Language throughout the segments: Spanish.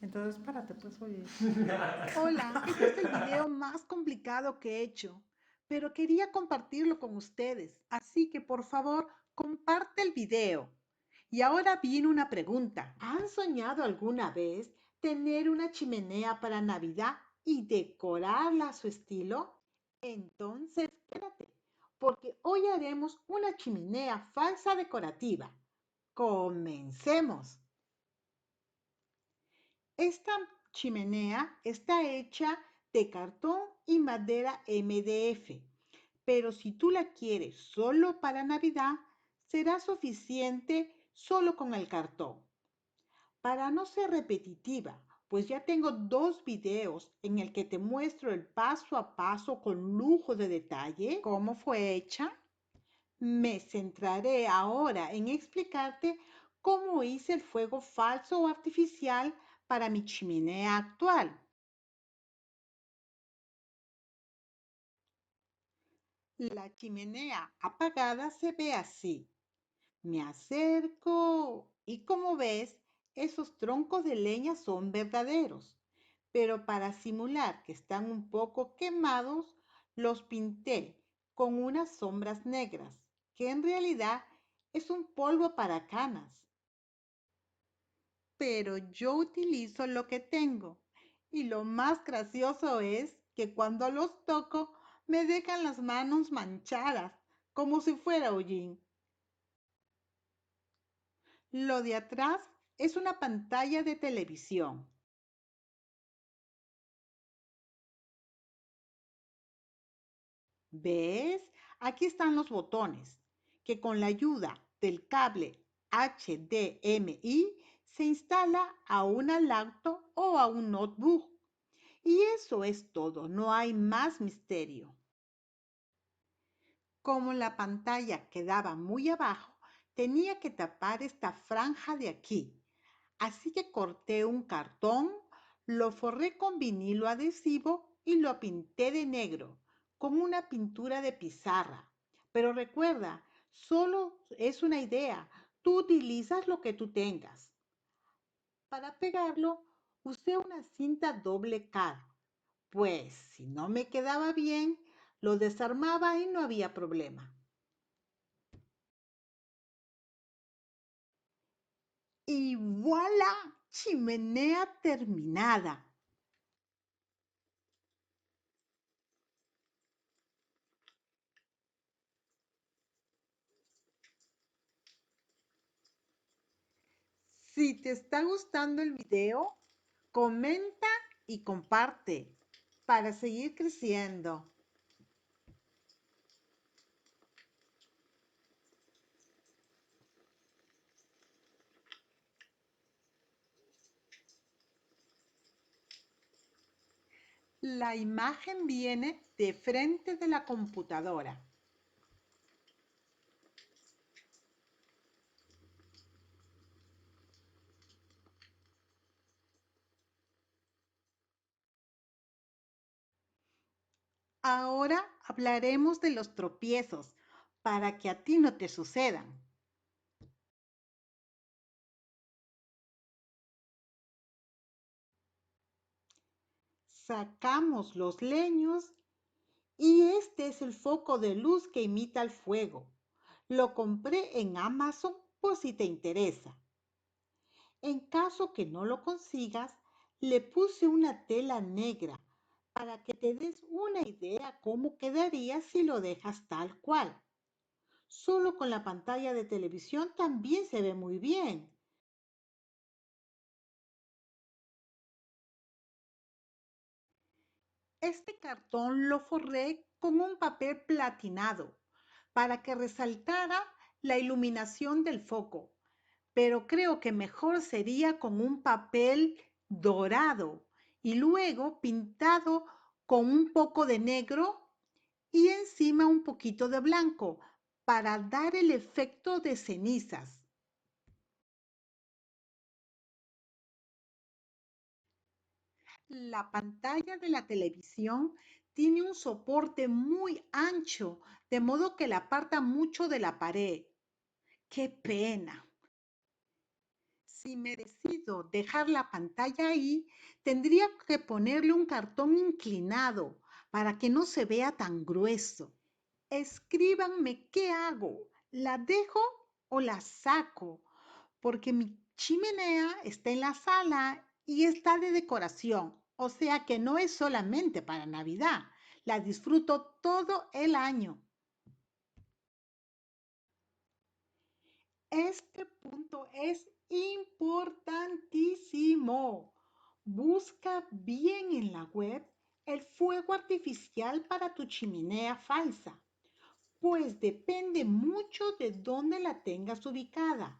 Entonces, párate, pues, oye. Hola, este es el video más complicado que he hecho, pero quería compartirlo con ustedes, así que por favor, comparte el video. Y ahora viene una pregunta. ¿Han soñado alguna vez tener una chimenea para Navidad y decorarla a su estilo? Entonces, espérate, porque hoy haremos una chimenea falsa decorativa. Comencemos. Esta chimenea está hecha de cartón y madera MDF, pero si tú la quieres solo para Navidad, será suficiente solo con el cartón. Para no ser repetitiva, pues ya tengo dos videos en el que te muestro el paso a paso con lujo de detalle cómo fue hecha. Me centraré ahora en explicarte cómo hice el fuego falso o artificial para mi chimenea actual. La chimenea apagada se ve así. Me acerco y como ves, esos troncos de leña son verdaderos, pero para simular que están un poco quemados, los pinté con unas sombras negras, que en realidad es un polvo para canas. Pero yo utilizo lo que tengo. Y lo más gracioso es que cuando los toco me dejan las manos manchadas, como si fuera hollín. Lo de atrás es una pantalla de televisión. ¿Ves? Aquí están los botones, que con la ayuda del cable HDMI se instala a una laptop o a un notebook. Y eso es todo, no hay más misterio. Como la pantalla quedaba muy abajo, tenía que tapar esta franja de aquí. Así que corté un cartón, lo forré con vinilo adhesivo y lo pinté de negro, con una pintura de pizarra. Pero recuerda, solo es una idea. Tú utilizas lo que tú tengas. Para pegarlo, usé una cinta doble cara. Pues si no me quedaba bien, lo desarmaba y no había problema. Y voilà, chimenea terminada. Si te está gustando el video, comenta y comparte para seguir creciendo. La imagen viene de frente de la computadora. Ahora hablaremos de los tropiezos para que a ti no te sucedan. Sacamos los leños y este es el foco de luz que imita el fuego. Lo compré en Amazon por si te interesa. En caso que no lo consigas, le puse una tela negra para que te des una idea cómo quedaría si lo dejas tal cual. Solo con la pantalla de televisión también se ve muy bien. Este cartón lo forré con un papel platinado para que resaltara la iluminación del foco, pero creo que mejor sería con un papel dorado y luego pintado con un poco de negro y encima un poquito de blanco para dar el efecto de cenizas. La pantalla de la televisión tiene un soporte muy ancho, de modo que la aparta mucho de la pared. ¡Qué pena! Si me decido dejar la pantalla ahí, tendría que ponerle un cartón inclinado para que no se vea tan grueso. Escríbanme qué hago. ¿La dejo o la saco? Porque mi chimenea está en la sala y está de decoración. O sea que no es solamente para Navidad. La disfruto todo el año. Este punto es importantísimo. Busca bien en la web el fuego artificial para tu chimenea falsa, pues depende mucho de dónde la tengas ubicada.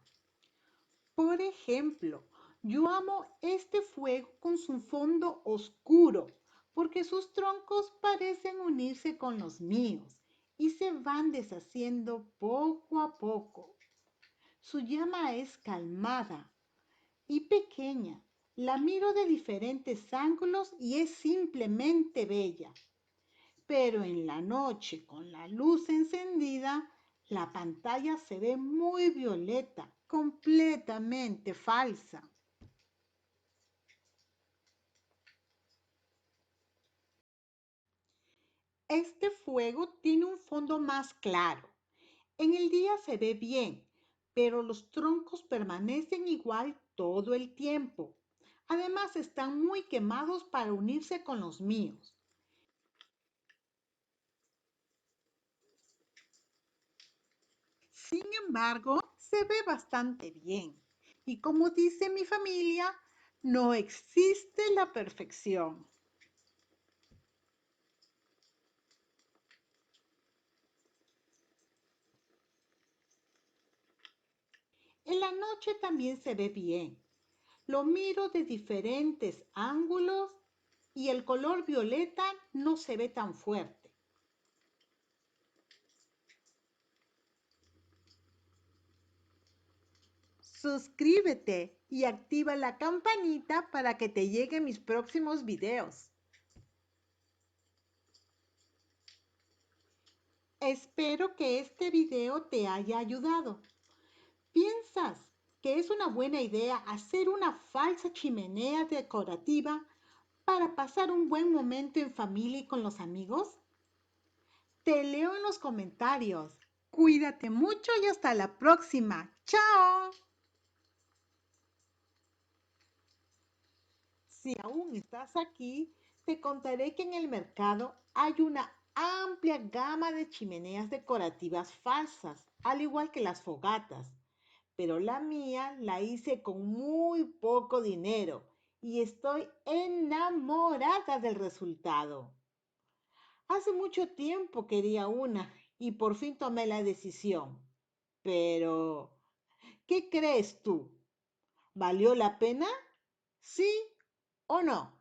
Por ejemplo, yo amo este fuego con su fondo oscuro, porque sus troncos parecen unirse con los míos y se van deshaciendo poco a poco. Su llama es calmada y pequeña. La miro de diferentes ángulos y es simplemente bella. Pero en la noche, con la luz encendida, la pantalla se ve muy violeta, completamente falsa. Este fuego tiene un fondo más claro. En el día se ve bien, pero los troncos permanecen igual todo el tiempo. Además, están muy quemados para unirse con los míos. Sin embargo, se ve bastante bien. Y como dice mi familia, no existe la perfección. En la noche también se ve bien. Lo miro de diferentes ángulos y el color violeta no se ve tan fuerte. Suscríbete y activa la campanita para que te lleguen mis próximos videos. Espero que este video te haya ayudado. ¿Piensas que es una buena idea hacer una falsa chimenea decorativa para pasar un buen momento en familia y con los amigos? Te leo en los comentarios. Cuídate mucho y hasta la próxima. ¡Chao! Si aún estás aquí, te contaré que en el mercado hay una amplia gama de chimeneas decorativas falsas, al igual que las fogatas. Pero la mía la hice con muy poco dinero y estoy enamorada del resultado. Hace mucho tiempo quería una y por fin tomé la decisión. Pero, ¿qué crees tú? ¿Valió la pena? ¿Sí o no?